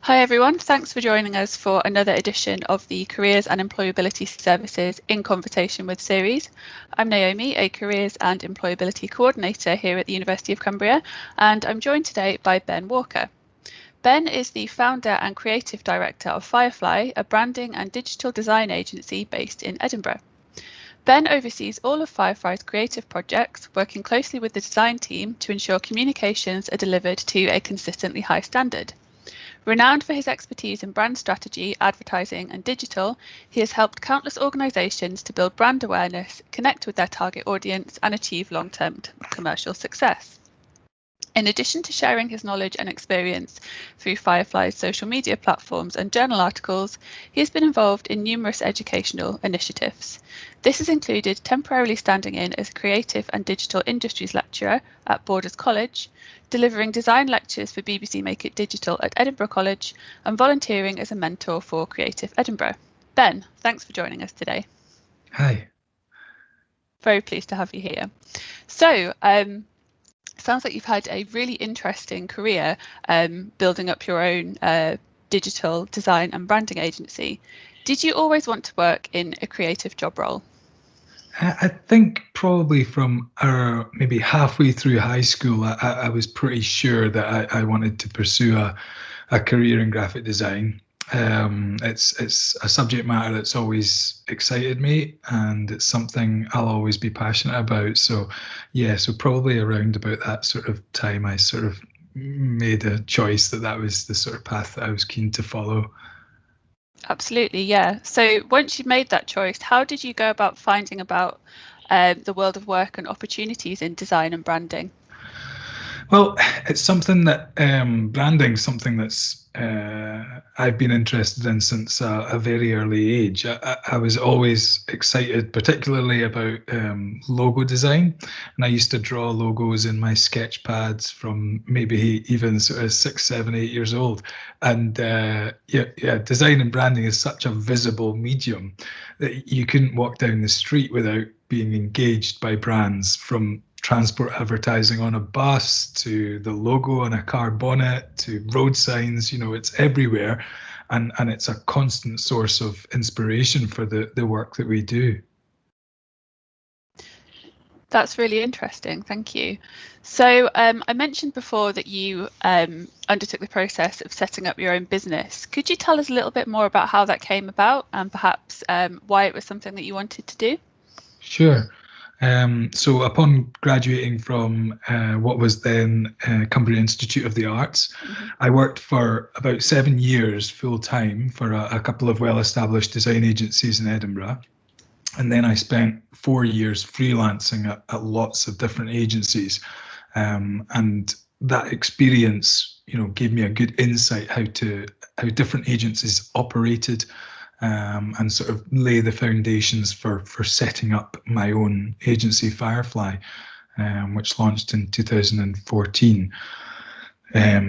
Hi everyone, thanks for joining us for another edition of the Careers and Employability Services in Conversation with series. I'm Naomi, a Careers and Employability Coordinator here at the University of Cumbria, and I'm joined today by Ben Walker. Ben is the founder and creative director of Firefly, a branding and digital design agency based in Edinburgh. Ben oversees all of Firefly's creative projects, working closely with the design team to ensure communications are delivered to a consistently high standard. Renowned for his expertise in brand strategy, advertising, and digital, he has helped countless organisations to build brand awareness, connect with their target audience, and achieve long-term commercial success. In addition to sharing his knowledge and experience through Firefly's social media platforms and journal articles, he has been involved in numerous educational initiatives. This has included temporarily standing in as Creative and Digital Industries lecturer at Borders College, delivering design lectures for BBC Make It Digital at Edinburgh College, and volunteering as a mentor for Creative Edinburgh. Ben, thanks for joining us today. Hi. Very pleased to have you here. So, sounds like you've had a really interesting career building up your own digital design and branding agency. Did you always want to work in a creative job role? I think probably from maybe halfway through high school, I was pretty sure that I wanted to pursue a career in graphic design. It's a subject matter that's always excited me, and it's something I'll always be passionate about. So probably around about that sort of time, I sort of made a choice that was the sort of path that I was keen to follow. Absolutely, yeah. So once you made that choice, how did you go about finding about the world of work and opportunities in design and branding? Well, it's something that branding, something that's I've been interested in since a very early age. I was always excited, particularly about logo design, and I used to draw logos in my sketch pads from maybe even sort of 6, 7, 8 years old. And design and branding is such a visible medium that you couldn't walk down the street without being engaged by brands, from transport advertising on a bus to the logo on a car bonnet to road signs. It's everywhere, and it's a constant source of inspiration for the work that we do. That's really interesting, thank you. So I mentioned before that you undertook the process of setting up your own business. Could you tell us a little bit more about how that came about, and perhaps why it was something that you wanted to do? Sure. So upon graduating from what was then Cumbria Institute of the Arts, I worked for about 7 years full time for a couple of well-established design agencies in Edinburgh. And then I spent 4 years freelancing at lots of different agencies. And that experience, gave me a good insight how different agencies operated, and sort of lay the foundations for setting up my own agency, Firefly, which launched in 2014.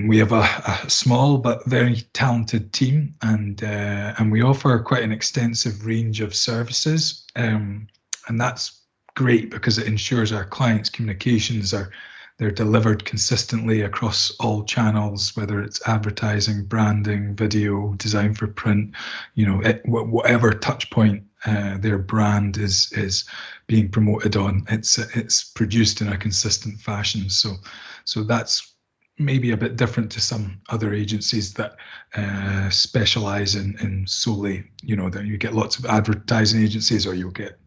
We have a small but very talented team, and we offer quite an extensive range of services, and that's great because it ensures our clients' communications they're delivered consistently across all channels, whether it's advertising, branding, video, design for print, whatever touch point their brand is being promoted on, it's produced in a consistent fashion. So that's maybe a bit different to some other agencies that specialize in solely, that you get lots of advertising agencies, or you'll get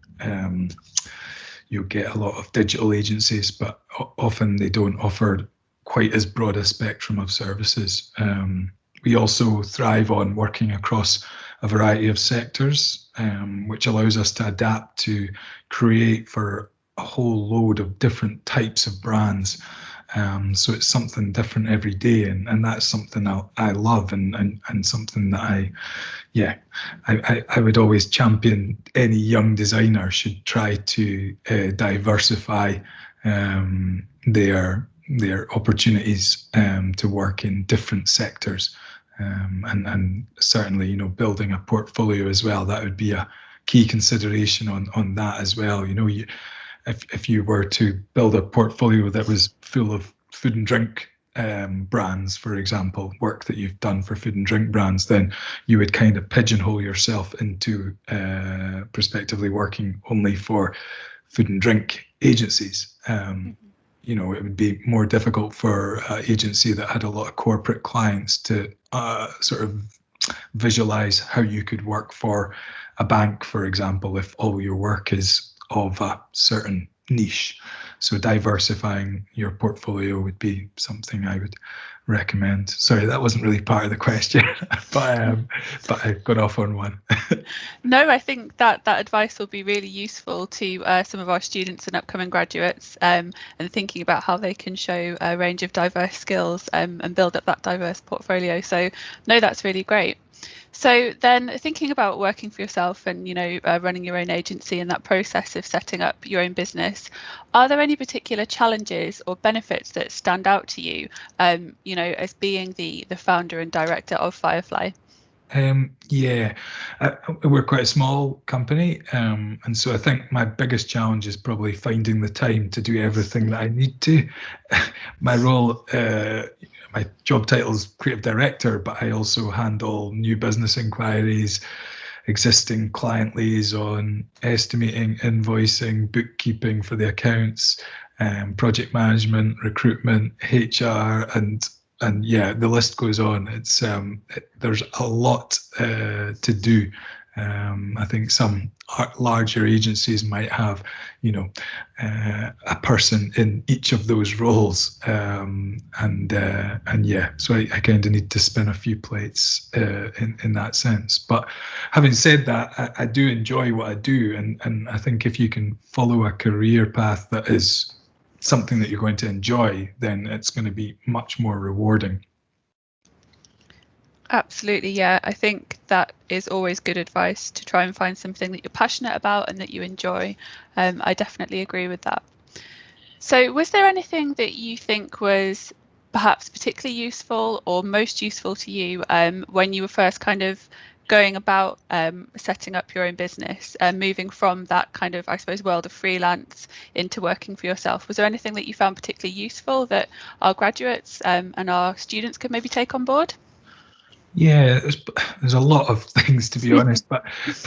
a lot of digital agencies, but often they don't offer quite as broad a spectrum of services. We also thrive on working across a variety of sectors, which allows us to adapt to create for a whole load of different types of brands. So it's something different every day, and that's something I love, and something that I would always champion. Any young designer should try to diversify their opportunities to work in different sectors, and certainly building a portfolio as well. That would be a key consideration on that as well. If you were to build a portfolio that was full of food and drink brands, for example, work that you've done for food and drink brands, then you would kind of pigeonhole yourself into prospectively working only for food and drink agencies. You know, it would be more difficult for an agency that had a lot of corporate clients to sort of visualize how you could work for a bank, for example, if all your work is of a certain niche. So diversifying your portfolio would be something I would recommend. Sorry, that wasn't really part of the question, but I got off on one. No, I think that advice will be really useful to some of our students and upcoming graduates, and thinking about how they can show a range of diverse skills and build up that diverse portfolio. So no, that's really great. So then thinking about working for yourself and, running your own agency and that process of setting up your own business, are there any particular challenges or benefits that stand out to you, as being the founder and director of Firefly? Yeah, we're quite a small company, and so I think my biggest challenge is probably finding the time to do everything that I need to. My role, my job title is Creative Director, but I also handle new business inquiries, existing client liaison, estimating, invoicing, bookkeeping for the accounts, project management, recruitment, HR, and yeah, the list goes on. It's there's a lot to do. I think some larger agencies might have, a person in each of those roles, and yeah, so I kind of need to spin a few plates in that sense. But having said that, I do enjoy what I do, and I think if you can follow a career path that is something that you're going to enjoy, then it's going to be much more rewarding. Absolutely, yeah. I think that is always good advice, to try and find something that you're passionate about and that you enjoy. I definitely agree with that. So was there anything that you think was perhaps particularly useful or most useful to you when you were first kind of going about setting up your own business and moving from that kind of, I suppose, world of freelance into working for yourself? Was there anything that you found particularly useful that our graduates and our students could maybe take on board? Yeah, there's a lot of things, to be honest, but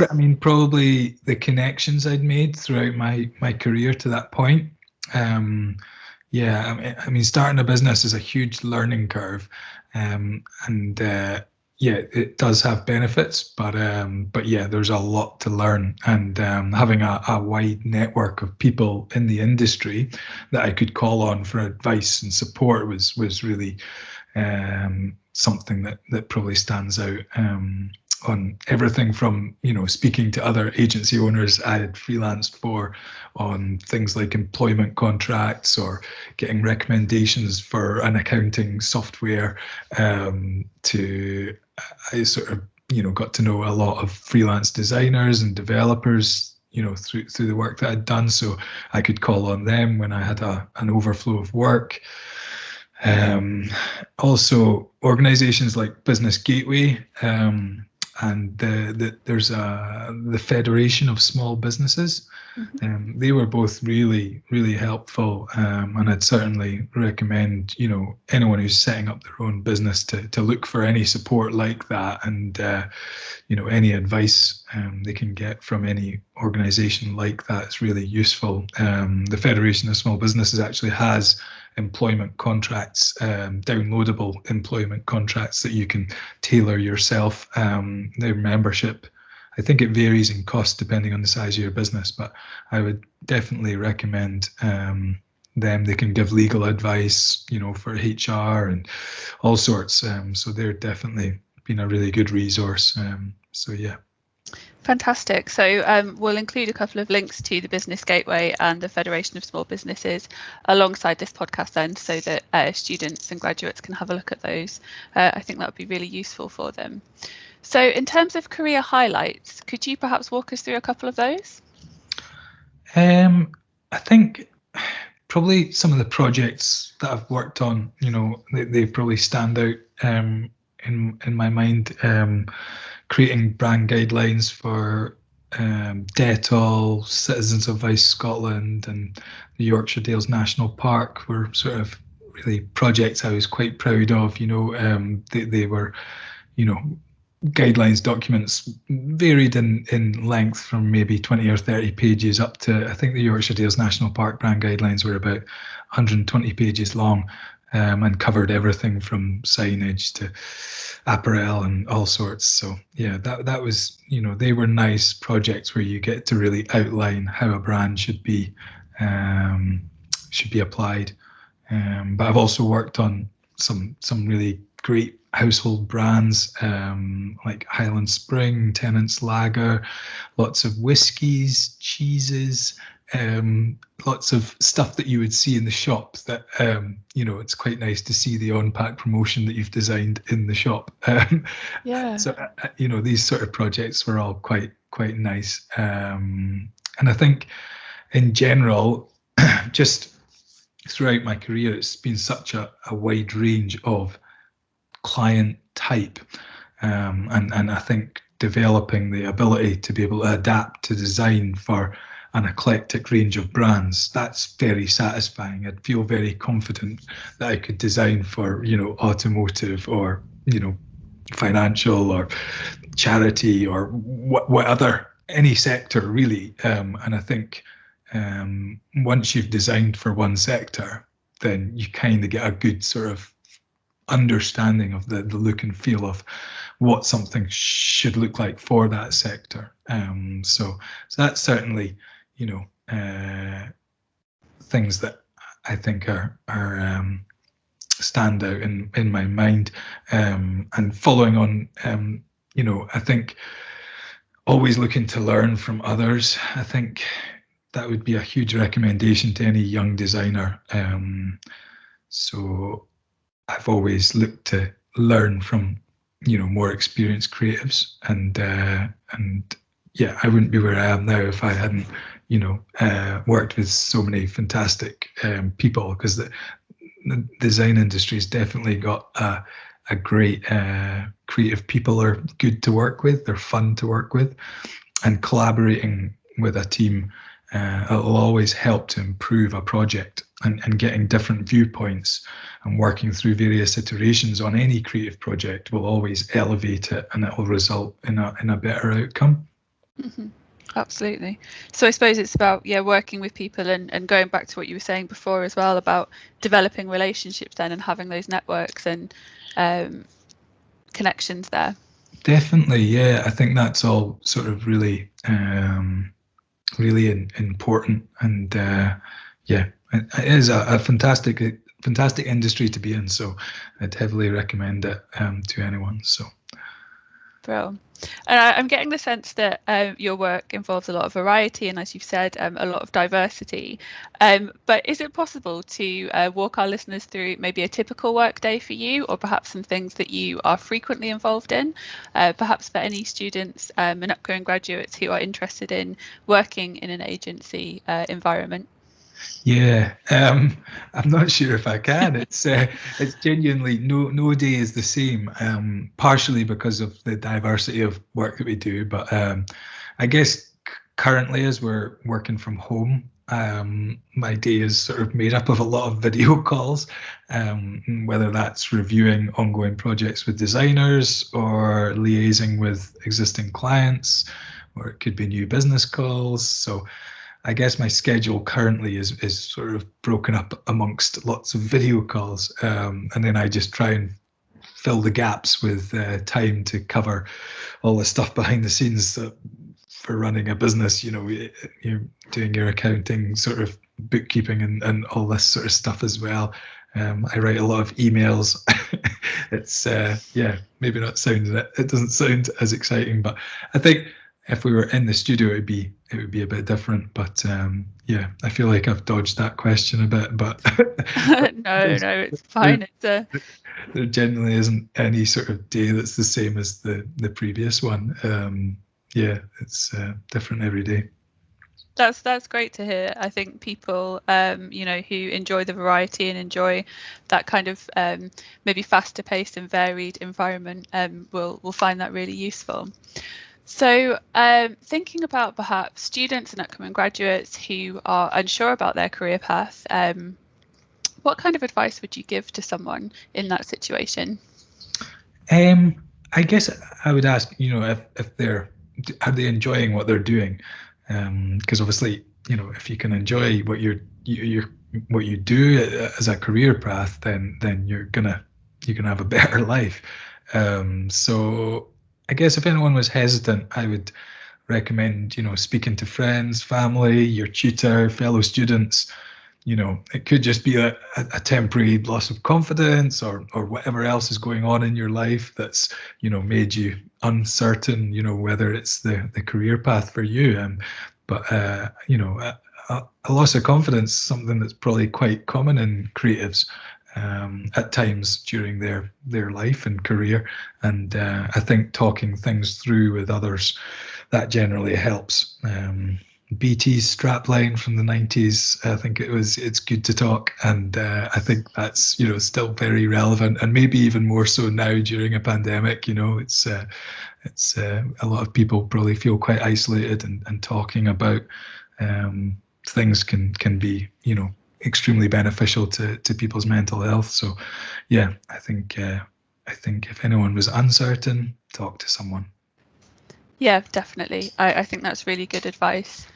I mean, probably the connections I'd made throughout my career to that point. Yeah, I mean, starting a business is a huge learning curve, and yeah, it does have benefits, but yeah, there's a lot to learn, and having a wide network of people in the industry that I could call on for advice and support was really something that probably stands out, on everything from, speaking to other agency owners I had freelanced for on things like employment contracts or getting recommendations for an accounting software, to I sort of got to know a lot of freelance designers and developers, through the work that I'd done, so I could call on them when I had an overflow of work. Also, organizations like Business Gateway, and there's the Federation of Small Businesses. They were both really, really helpful, and I'd certainly recommend, anyone who's setting up their own business to look for any support like that, and any advice they can get from any organization like that is really useful. The Federation of Small Businesses actually has employment contracts, downloadable employment contracts that you can tailor yourself. Their membership, I think it varies in cost depending on the size of your business, but I would definitely recommend them. They can give legal advice, for HR and all sorts. So they're definitely been a really good resource. So yeah. Fantastic. So we'll include a couple of links to the Business Gateway and the Federation of Small Businesses alongside this podcast then, so that students and graduates can have a look at those. I think that would be really useful for them. So in terms of career highlights, could you perhaps walk us through a couple of those? I think probably some of the projects that I've worked on, they probably stand out, in my mind. Creating brand guidelines for Dettol, Citizens Advice Scotland, and the Yorkshire Dales National Park were sort of really projects I was quite proud of. They were, guidelines documents varied in length from maybe 20 or 30 pages up to, I think the Yorkshire Dales National Park brand guidelines were about 120 pages long, and covered everything from signage to apparel and all sorts. So yeah, that was, they were nice projects where you get to really outline how a brand should be applied. But I've also worked on some really great household brands, like Highland Spring, Tennant's Lager, lots of whiskies, cheeses, lots of stuff that you would see in the shop that, it's quite nice to see the on-pack promotion that you've designed in the shop. Yeah. So, these sort of projects were all quite nice. And I think in general, just throughout my career, it's been such a wide range of client type, and I think developing the ability to be able to adapt to design for an eclectic range of brands, that's very satisfying. I'd feel very confident that I could design for, automotive or, financial or charity or what other, any sector really. And I think once you've designed for one sector, then you kind of get a good sort of understanding of the look and feel of what something should look like for that sector. So that's certainly, things that I think are stand out in my mind. And following on, I think always looking to learn from others. I think that would be a huge recommendation to any young designer. So I've always looked to learn from, more experienced creatives, and yeah, I wouldn't be where I am now if I hadn't, worked with so many fantastic people, because the design industry's definitely got a great creative people are good to work with. They're fun to work with, and collaborating with a team, it'll always help to improve a project, and getting different viewpoints and working through various iterations on any creative project will always elevate it, and it will result in a better outcome. Mm-hmm. Absolutely. So I suppose it's about, working with people and going back to what you were saying before as well about developing relationships then and having those networks and connections there. Definitely, yeah. I think that's all sort of really, really important, and yeah, it is a fantastic industry to be in. So I'd heavily recommend it to anyone. So. Bro. And I'm getting the sense that your work involves a lot of variety and, as you've said, a lot of diversity. But is it possible to walk our listeners through maybe a typical work day for you, or perhaps some things that you are frequently involved in, perhaps for any students and upcoming graduates who are interested in working in an agency environment? Yeah, I'm not sure if I can. It's genuinely no day is the same. Partially because of the diversity of work that we do, but I guess currently, as we're working from home, my day is sort of made up of a lot of video calls, whether that's reviewing ongoing projects with designers or liaising with existing clients, or it could be new business calls. So I guess my schedule currently is sort of broken up amongst lots of video calls, and then I just try and fill the gaps with time to cover all the stuff behind the scenes for running a business. You're doing your accounting, sort of bookkeeping, and all this sort of stuff as well. I write a lot of emails. It's maybe not sounding it doesn't sound as exciting, but I think if we were in the studio, it would be a bit different. But yeah, I feel like I've dodged that question a bit. But No, it's fine. there generally isn't any sort of day that's the same as the previous one. Yeah, it's different every day. That's great to hear. I think people, who enjoy the variety and enjoy that kind of maybe faster paced and varied environment, will find that really useful. So thinking about perhaps students and upcoming graduates who are unsure about their career path, What kind of advice would you give to someone in that situation? I guess I would ask, if are they enjoying what they're doing? Because obviously, if you can enjoy what you do as a career path, then you're gonna have a better life. So I guess if anyone was hesitant, I would recommend, speaking to friends, family, your tutor, fellow students. It could just be a temporary loss of confidence, or whatever else is going on in your life that's, made you uncertain, whether it's the career path for you. But a loss of confidence is something that's probably quite common in creatives at times during their life and career. And I think talking things through with others, that generally helps. BT's strapline from the 90s, I think it's good to talk. And I think that's, still very relevant, and maybe even more so now during a pandemic. It's a lot of people probably feel quite isolated, and talking about things can be, extremely beneficial to people's mental health. So yeah, I think if anyone was uncertain, talk to someone. Yeah, definitely. I think that's really good advice.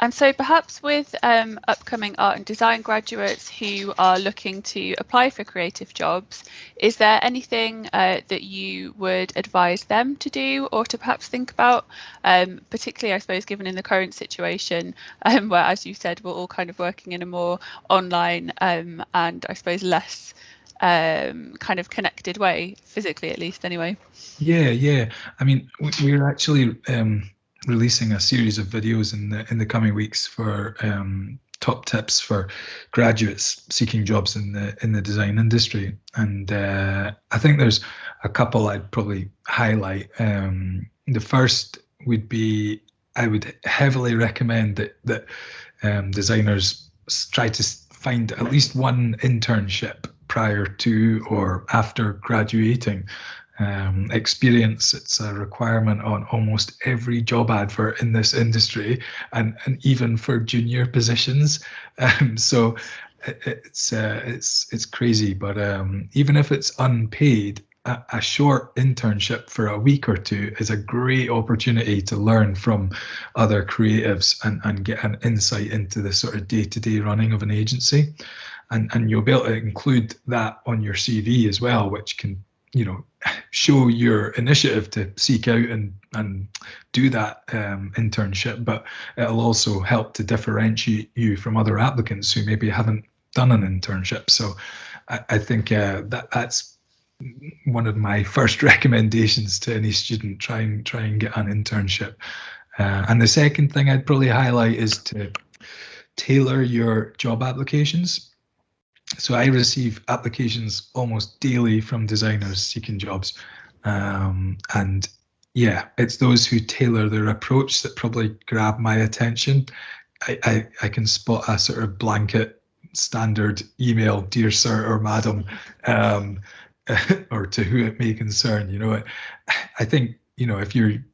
And so perhaps with upcoming art and design graduates who are looking to apply for creative jobs, is there anything that you would advise them to do or to perhaps think about, particularly, I suppose, given in the current situation where, as you said, we're all kind of working in a more online and I suppose less kind of connected way, physically at least anyway. Yeah. I mean, we're actually releasing a series of videos in the coming weeks for top tips for graduates seeking jobs in the design industry. And I think there's a couple I'd probably highlight. The first would be, I would heavily recommend that designers try to find at least one internship prior to or after graduating. Experience, it's a requirement on almost every job advert in this industry, and even for junior positions. So it's crazy, but even if it's unpaid, a short internship for a week or two is a great opportunity to learn from other creatives, and get an insight into the sort of day-to-day running of an agency. And you'll be able to include that on your CV as well, which can, show your initiative to seek out and do that internship. But it'll also help to differentiate you from other applicants who maybe haven't done an internship. So I think that's one of my first recommendations to any student. Try and get an internship. And the second thing I'd probably highlight is to tailor your job applications. So I receive applications almost daily from designers seeking jobs. And yeah, it's those who tailor their approach that probably grab my attention. I can spot a sort of blanket standard email, dear sir or madam, um, or to who it may concern. I think, if you're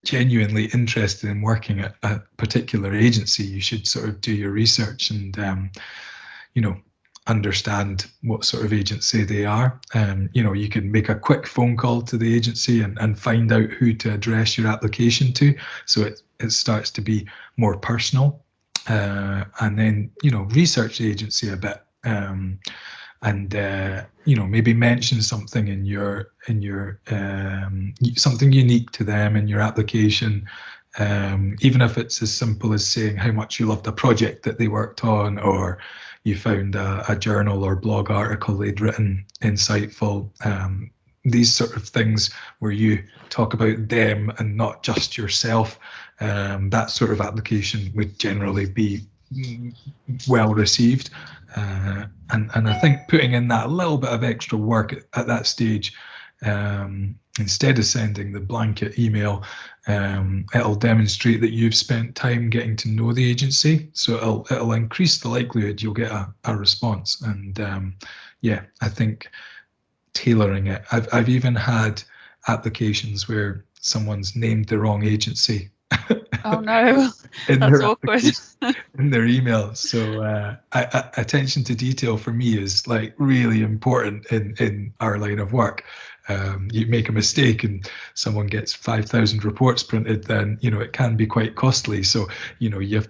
genuinely interested in working at a particular agency, you should sort of do your research and, you know, understand what sort of agency they are. You can make a quick phone call to the agency and find out who to address your application to. So it starts to be more personal. And then, research the agency a bit. And maybe mention something in your something unique to them in your application, even if it's as simple as saying how much you loved a project that they worked on, or you found a journal or blog article they'd written insightful. These sort of things where you talk about them and not just yourself. That sort of application would generally be well received. And I think putting in that little bit of extra work at that stage, instead of sending the blanket email, it'll demonstrate that you've spent time getting to know the agency. So it'll increase the likelihood you'll get a response. And I think tailoring it. I've even had applications where someone's named the wrong agency Oh no, in that's their awkward. application, in their email. So attention to detail for me is like really important in our line of work. You make a mistake and someone gets 5,000 reports printed, then it can be quite costly. So you have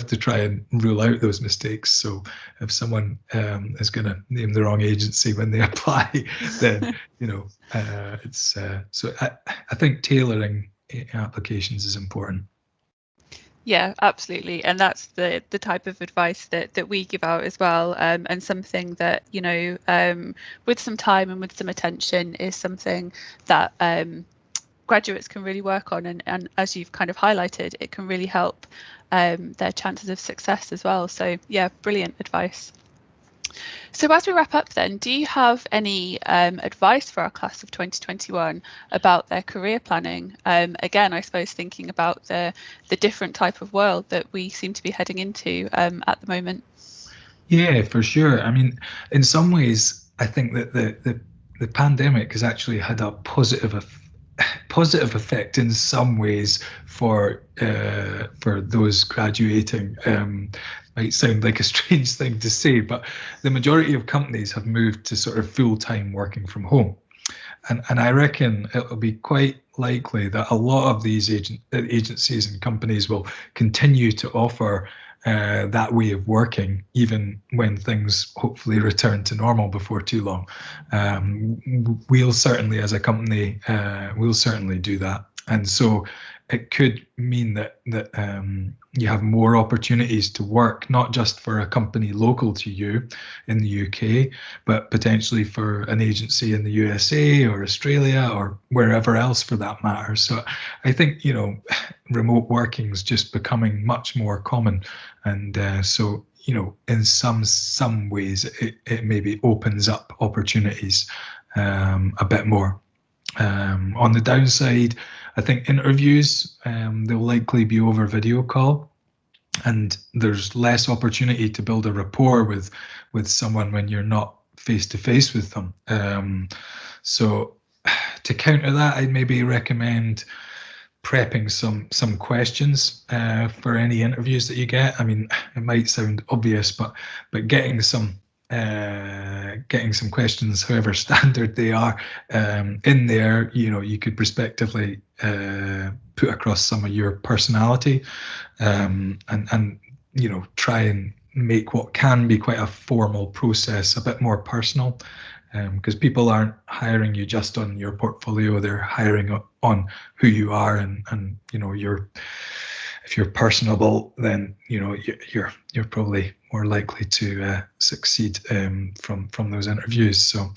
to try and rule out those mistakes. So if someone is going to name the wrong agency when they apply, then it's so I think tailoring applications is important. Yeah, absolutely. And that's the type of advice that we give out as well. And something that, with some time and with some attention is something that graduates can really work on. And as you've kind of highlighted, it can really help their chances of success as well. So yeah, brilliant advice. So as we wrap up then, do you have any advice for our class of 2021 about their career planning? Again, I suppose thinking about the different type of world that we seem to be heading into at the moment. Yeah, for sure. I mean, in some ways, I think that the pandemic has actually had a positive effect in some ways for those graduating. Might sound like a strange thing to say, but the majority of companies have moved to sort of full-time working from home. And I reckon it'll be quite likely that a lot of these agencies and companies will continue to offer that way of working, even when things hopefully return to normal before too long. We'll certainly, as a company, we'll certainly do that. And so it could mean that you have more opportunities to work, not just for a company local to you in the UK, but potentially for an agency in the USA or Australia or wherever else for that matter. So I think, remote working is just becoming much more common. And so, in some ways, it maybe opens up opportunities a bit more. On the downside, I think interviews, they'll likely be over video call, and there's less opportunity to build a rapport with someone when you're not face to face with them. So to counter that, I'd maybe recommend prepping some questions for any interviews that you get. I mean, it might sound obvious, but getting some questions, however standard they are, in there, you could prospectively put across some of your personality, and try and make what can be quite a formal process a bit more personal, because people aren't hiring you just on your portfolio; they're hiring on who you are, and if you're personable, then you're probably more likely to succeed from those interviews. So,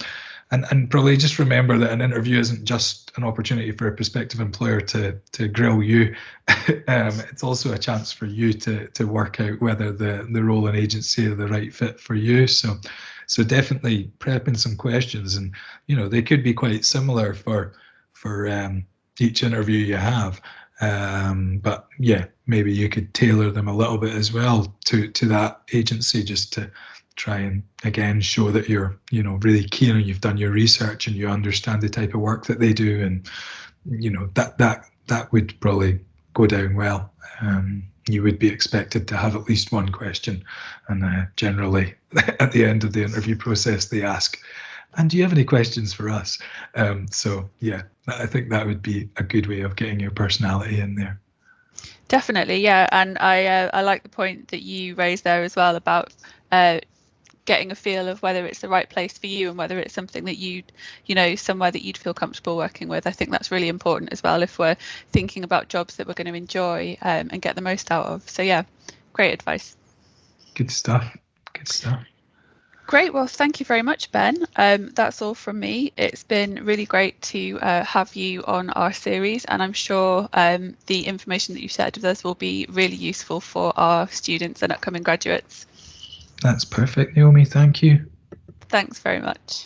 and probably just remember that an interview isn't just an opportunity for a prospective employer to grill you. It's also a chance for you to work out whether the role and agency are the right fit for you. So definitely prepping some questions, and they could be quite similar for each interview you have. But yeah, maybe you could tailor them a little bit as well to that agency, just to try and again show that you're really keen and you've done your research and you understand the type of work that they do, and that would probably go down well. You would be expected to have at least one question, and generally at the end of the interview process they ask, and do you have any questions for us? So yeah, I think that would be a good way of getting your personality in there. Definitely, yeah. And I like the point that you raised there as well about getting a feel of whether it's the right place for you and whether it's something that somewhere that you'd feel comfortable working with. I think that's really important as well if we're thinking about jobs that we're going to enjoy and get the most out of. So yeah, great advice. Good stuff. Good stuff. Great. Well, thank you very much, Ben. That's all from me. It's been really great to have you on our series, and I'm sure the information that you shared with us will be really useful for our students and upcoming graduates. That's perfect, Naomi. Thank you. Thanks very much.